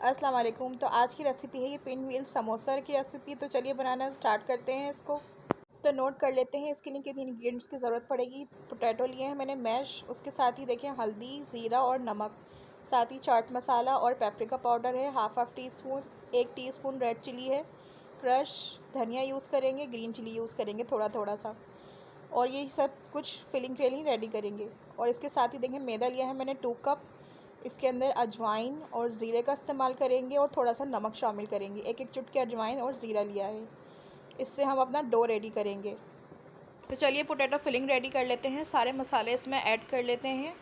अस्सलाम वालेकुम। तो आज की रेसिपी है ये पिन व्हील समोसा की रेसिपी। तो चलिए बनाना स्टार्ट करते हैं इसको। तो नोट कर लेते हैं इसके लिए कितने इंग्रेडिएंट्स की ज़रूरत पड़ेगी। पोटैटो लिए हैं मैंने मैश, उसके साथ ही देखें हल्दी, ज़ीरा और नमक, साथ ही चाट मसाला और पेपरिका पाउडर है half teaspoon, 1 teaspoon red chilli है क्रश, धनिया यूज़ करेंगे, ग्रीन चिली यूज़ करेंगे थोड़ा थोड़ा सा, और ये सब कुछ फिलिंग के लिए रेडी करेंगे। और इसके साथ ही देखें मैदा लिया है मैंने 2 कप, इसके अंदर अजवाइन और ज़ीरे का इस्तेमाल करेंगे और थोड़ा सा नमक शामिल करेंगे। एक एक चुटकी अजवाइन और ज़ीरा लिया है। इससे हम अपना डो रेडी करेंगे। तो चलिए पोटैटो फिलिंग रेडी कर लेते हैं। सारे मसाले इसमें ऐड कर लेते हैं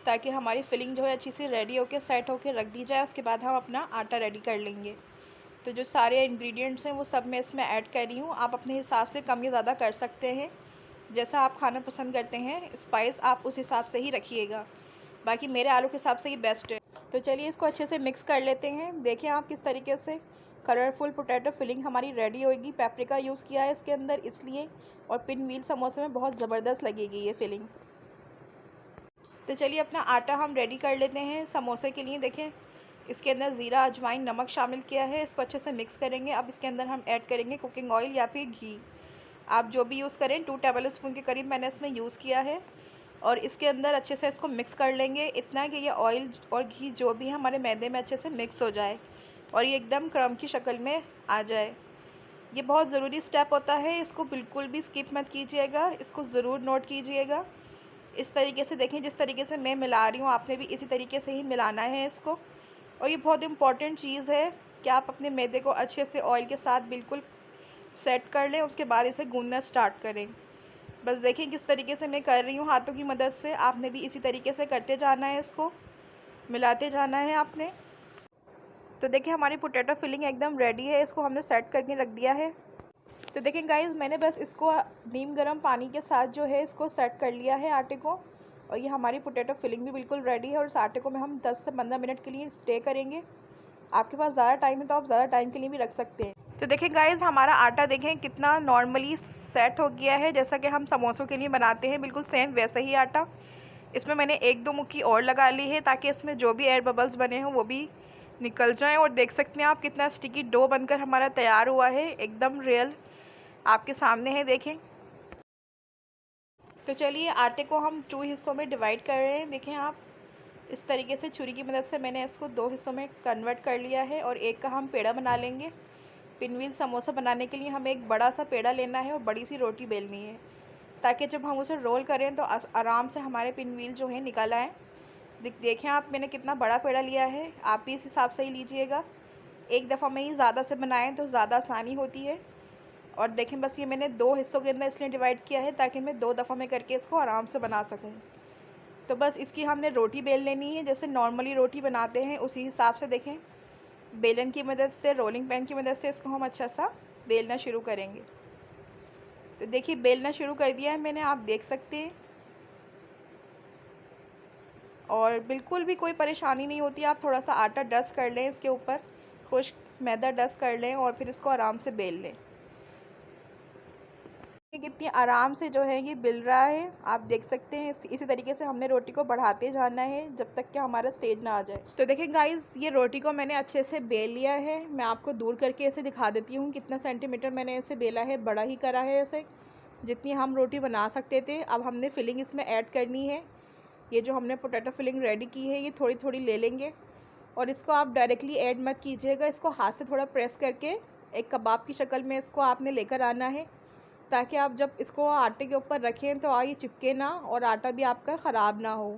ताकि हमारी फिलिंग जो है अच्छी सी रेडी होकर सेट होकर रख दी जाए। उसके बाद हम अपना आटा रेडी कर लेंगे। तो जो सारे इंग्रेडिएंट्स हैं वो सब मैं इसमें ऐड कर रही हूँ। आप अपने हिसाब से कम या ज़्यादा कर सकते हैं, जैसा आप खाना पसंद करते हैं स्पाइस आप उस हिसाब से ही रखिएगा। बाकी मेरे आलू के हिसाब से ये बेस्ट है। तो चलिए इसको अच्छे से मिक्स कर लेते हैं। देखें आप किस तरीके से कलरफुल पोटैटो फिलिंग हमारी रेडी होगी। पेपरिका यूज़ किया है इसके अंदर इसलिए, और पिन व्हील समोसे में बहुत ज़बरदस्त लगेगी ये फिलिंग। तो चलिए अपना आटा हम रेडी कर लेते हैं समोसे के लिए। देखें इसके अंदर ज़ीरा, अजवाइन, नमक शामिल किया है। इसको अच्छे से मिक्स करेंगे। अब इसके अंदर हम ऐड करेंगे कुकिंग ऑयल या फिर घी, आप जो भी यूज़ करें। 2 टेबल स्पून के करीब मैंने इसमें यूज़ किया है। और इसके अंदर अच्छे से इसको मिक्स कर लेंगे, इतना कि ये ऑयल और घी जो भी है हमारे मैदे में अच्छे से मिक्स हो जाए और ये एकदम क्रम की शक्ल में आ जाए। ये बहुत ज़रूरी स्टेप होता है, इसको बिल्कुल भी स्किप मत कीजिएगा, इसको ज़रूर नोट कीजिएगा। इस तरीके से देखें, जिस तरीके से मैं मिला रही हूँ आपने भी इसी तरीके से ही मिलाना है इसको। और ये बहुत इम्पॉर्टेंट चीज़ है कि आप अपने मैदे को अच्छे से ऑयल के साथ बिल्कुल सेट कर लें, उसके बाद इसे गूंदना स्टार्ट करें। बस देखिए किस तरीके से मैं कर रही हूँ हाथों की मदद से, आपने भी इसी तरीके से करते जाना है, इसको मिलाते जाना है आपने। तो देखिए हमारी पोटैटो फिलिंग एकदम रेडी है, इसको हमने सेट करके रख दिया है। तो देखें गाइस, मैंने बस इसको नीम गर्म पानी के साथ जो है इसको सेट कर लिया है आटे को, और ये हमारी पोटैटो फिलिंग भी बिल्कुल रेडी है। और इस आटे को में हम 10 से 15 मिनट के लिए स्टे करेंगे। आपके पास ज़्यादा टाइम है तो आप ज़्यादा टाइम के लिए भी रख सकते हैं। तो देखें गाइस, हमारा आटा देखें कितना नॉर्मली सेट हो गया है, जैसा कि हम समोसों के लिए बनाते हैं, बिल्कुल सेम वैसा ही आटा। इसमें मैंने 1-2 मुट्ठी और लगा ली है ताकि इसमें जो भी एयर बबल्स बने हों वो भी निकल जाएं। और देख सकते हैं आप कितना स्टिकी डो बनकर हमारा तैयार हुआ है, एकदम रियल आपके सामने है, देखें। तो चलिए आटे को हम 2 हिस्सों में डिवाइड कर रहे हैं। देखें आप इस तरीके से छुरी की मदद से मैंने इसको 2 हिस्सों में कन्वर्ट कर लिया है, और एक का हम पेड़ा बना लेंगे। पिन व्हील समोसा बनाने के लिए हमें एक बड़ा सा पेड़ा लेना है और बड़ी सी रोटी बेलनी है, ताकि जब हम उसे रोल करें तो आराम से हमारे पिन व्हील जो है निकल आए। देखें आप मैंने कितना बड़ा पेड़ा लिया है, आप भी इस हिसाब से ही लीजिएगा। एक दफ़ा में ही ज़्यादा से बनाएं तो ज़्यादा आसानी होती है। और देखें बस ये मैंने 2 हिस्सों के अंदर इसलिए डिवाइड किया है ताकि मैं 2 दफ़ा में करके इसको आराम से बना सकूँ। तो बस इसकी हमने रोटी बेल लेनी है, जैसे नॉर्मली रोटी बनाते हैं उसी हिसाब से। देखें बेलन की मदद से, रोलिंग पैन की मदद से इसको हम अच्छा सा बेलना शुरू करेंगे। तो देखिए बेलना शुरू कर दिया है मैंने, आप देख सकते हैं। और बिल्कुल भी कोई परेशानी नहीं होती, आप थोड़ा सा आटा डस्ट कर लें इसके ऊपर, खुश्क मैदा डस्ट कर लें और फिर इसको आराम से बेल लें। कितनी आराम से जो है ये बिल रहा है, आप देख सकते हैं। इसी तरीके से हमने रोटी को बढ़ाते जाना है जब तक कि हमारा स्टेज ना आ जाए। तो देखिए गाइस, ये रोटी को मैंने अच्छे से बेल लिया है। मैं आपको दूर करके ऐसे दिखा देती हूँ कितना सेंटीमीटर मैंने ऐसे बेला है, बड़ा ही करा है ऐसे, जितनी हम रोटी बना सकते थे। अब हमने फिलिंग इसमें ऐड करनी है। ये जो हमने पोटैटो फिलिंग रेडी की है ये थोड़ी थोड़ी ले लेंगे, और इसको आप डायरेक्टली ऐड मत कीजिएगा, इसको हाथ से थोड़ा प्रेस करके एक कबाब की शक्ल में इसको आपने लेकर आना है, ताकि आप जब इसको आटे के ऊपर रखें तो ये चिपके ना और आटा भी आपका ख़राब ना हो।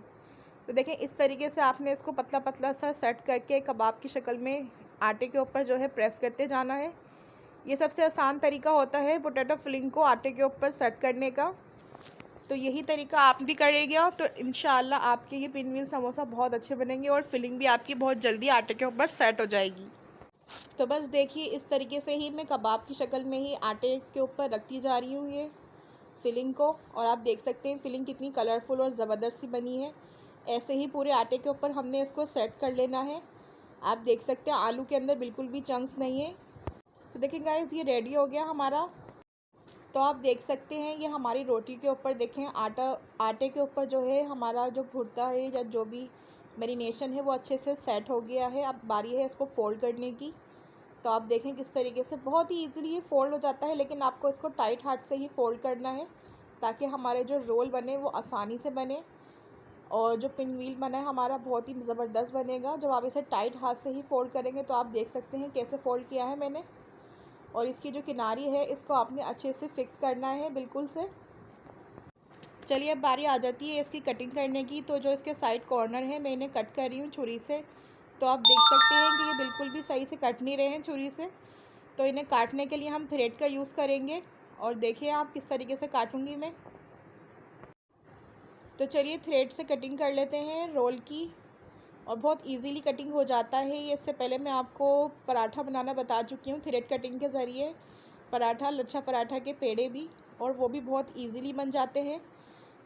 तो देखें इस तरीके से आपने इसको पतला पतला सा सेट करके कबाब की शक्ल में आटे के ऊपर जो है प्रेस करते जाना है। ये सबसे आसान तरीका होता है पोटैटो फिलिंग को आटे के ऊपर सेट करने का। तो यही तरीका आप भी करेंगे तो इंशाल्लाह आपके ये पिन व्हील समोसा बहुत अच्छे बनेंगे और फिलिंग भी आपकी बहुत जल्दी आटे के ऊपर सेट हो जाएगी। तो बस देखिए इस तरीके से ही मैं कबाब की शक्ल में ही आटे के ऊपर रखती जा रही हूँ ये फिलिंग को, और आप देख सकते हैं फिलिंग कितनी कलरफुल और ज़बरदस्त सी बनी है। ऐसे ही पूरे आटे के ऊपर हमने इसको सेट कर लेना है। आप देख सकते हैं आलू के अंदर बिल्कुल भी चंक्स नहीं है। तो देखिए गाइस, ये रेडी हो गया हमारा। तो आप देख सकते हैं ये हमारी रोटी के ऊपर देखें आटे के ऊपर जो है हमारा जो भुर्ता है या जो भी मैरिनेशन है वो अच्छे से सेट हो गया है। अब बारी है इसको फ़ोल्ड करने की। तो आप देखें किस तरीके से बहुत ही ईज़िली ये फ़ोल्ड हो जाता है, लेकिन आपको इसको टाइट हाथ से ही फ़ोल्ड करना है ताकि हमारे जो रोल बने वो आसानी से बने। और जो पिन व्हील बना है हमारा बहुत ही ज़बरदस्त बनेगा। जब आप इसे टाइट हाथ से ही फ़ोल्ड करेंगे तो आप देख सकते हैं कैसे फ़ोल्ड किया है मैंने। और इसकी जो किनारी है इसको आपने अच्छे से फिक्स करना है बिल्कुल से। चलिए अब बारी आ जाती है इसकी कटिंग करने की। तो जो इसके साइड कॉर्नर है मैं इन्हें कट कर रही हूँ छुरी से। तो आप देख सकते हैं कि ये बिल्कुल भी सही से कट नहीं रहे हैं छुरी से। तो इन्हें काटने के लिए हम थ्रेड का यूज़ करेंगे। और देखिए आप किस तरीके से काटूँगी मैं। तो चलिए थ्रेड से कटिंग कर लेते हैं रोल की। और बहुत इजीली कटिंग हो जाता है ये। इससे पहले मैं आपको पराठा बनाना बता चुकी हूँ थ्रेड कटिंग के ज़रिए। पराठा, लच्छा पराठा के पेड़े भी, और वो भी बहुत इजीली बन जाते हैं।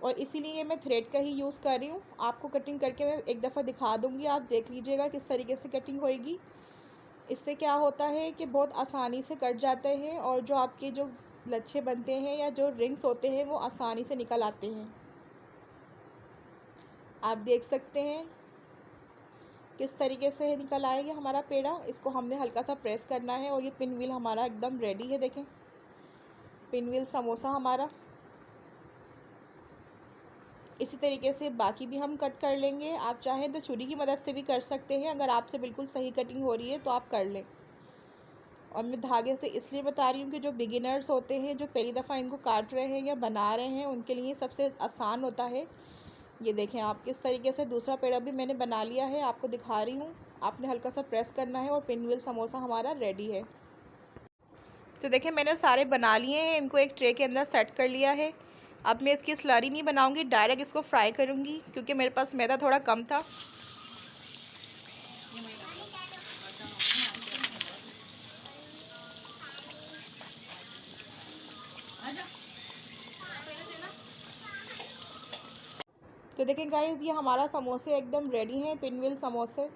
और इसीलिए मैं थ्रेड का ही यूज़ कर रही हूँ। आपको कटिंग करके मैं एक दफ़ा दिखा दूँगी, आप देख लीजिएगा किस तरीके से कटिंग होएगी। इससे क्या होता है कि बहुत आसानी से कट जाते हैं और जो आपके जो लच्छे बनते हैं या जो रिंग्स होते हैं वो आसानी से निकल आते हैं। आप देख सकते हैं किस तरीके से निकल आएगा हमारा पेड़ा। इसको हमने हल्का सा प्रेस करना है और ये पिन व्हील हमारा एकदम रेडी है। देखें पिन व्हील समोसा हमारा। इसी तरीके से बाकी भी हम कट कर लेंगे। आप चाहें तो छुरी की मदद से भी कर सकते हैं, अगर आपसे बिल्कुल सही कटिंग हो रही है तो आप कर लें। और मैं धागे से इसलिए बता रही हूँ कि जो बिगिनर्स होते हैं, जो पहली दफ़ा इनको काट रहे हैं या बना रहे हैं, उनके लिए सबसे आसान होता है। ये देखें आप किस तरीके से दूसरा पेड़ा भी मैंने बना लिया है, आपको दिखा रही हूँ। आपने हल्का सा प्रेस करना है और पिन व्हील समोसा हमारा रेडी है। तो देखिए मैंने सारे बना लिए हैं, इनको एक ट्रे के अंदर सेट कर लिया है। अब मैं इसकी स्लरी नहीं बनाऊंगी, डायरेक्ट इसको फ्राई करूंगी क्योंकि मेरे पास मैदा थोड़ा कम था। तो देखें गाइस ये हमारा समोसे एकदम रेडी हैं, पिन व्हील समोसे।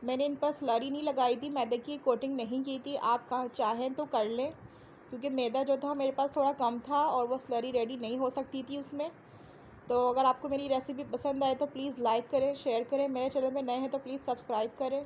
मैंने इन पर स्लरी नहीं लगाई थी, मैदे की कोटिंग नहीं की थी। आप चाहें तो कर लें क्योंकि मैदा जो था मेरे पास थोड़ा कम था और वो स्लरी रेडी नहीं हो सकती थी उसमें। तो अगर आपको मेरी रेसिपी पसंद आए तो प्लीज़ लाइक करें, शेयर करें। मेरे चैनल में नए हैं तो प्लीज़ सब्सक्राइब करें।